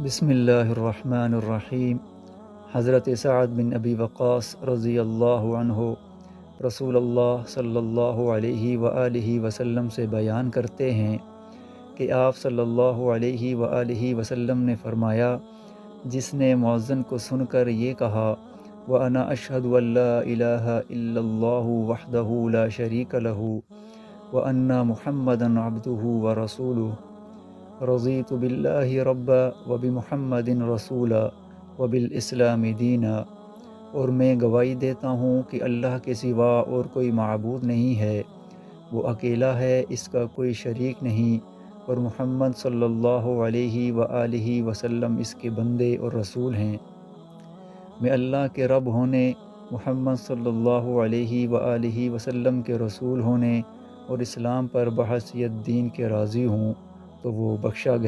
بسم اللہ الرحمن الرحیم۔ حضرت سعد بن ابی وقاص رضی اللہ عنہ رسول اللہ صلی اللہ علیہ وآلہ وسلم سے بیان کرتے ہیں کہ آپ صلی اللہ علیہ وآلہ وسلم نے فرمایا، جس نے مؤذن کو سن کر یہ کہا وَأَنَا أَشْهَدُ أَن لَّا إِلَٰهَ إِلَّا اللَّهُ وَحْدَهُ لَا شَرِيكَ لَهُ وَأَنَّ مُحَمَّدًا عَبْدُهُ وَرَسُولُهُ رضیت باللہ ربا وبمحمد رسولا وبالاسلام دینا، اور میں گواہی دیتا ہوں کہ اللہ کے سوا اور کوئی معبود نہیں ہے، وہ اکیلا ہے، اس کا کوئی شریک نہیں، اور محمد صلی اللہ علیہ وآلہ وسلم اس کے بندے اور رسول ہیں۔ میں اللہ کے رب ہونے، محمد صلی اللہ علیہ وآلہ وسلم کے رسول ہونے اور اسلام پر بحیثیت دین کے راضی ہوں، تو وہ بخشا گیا۔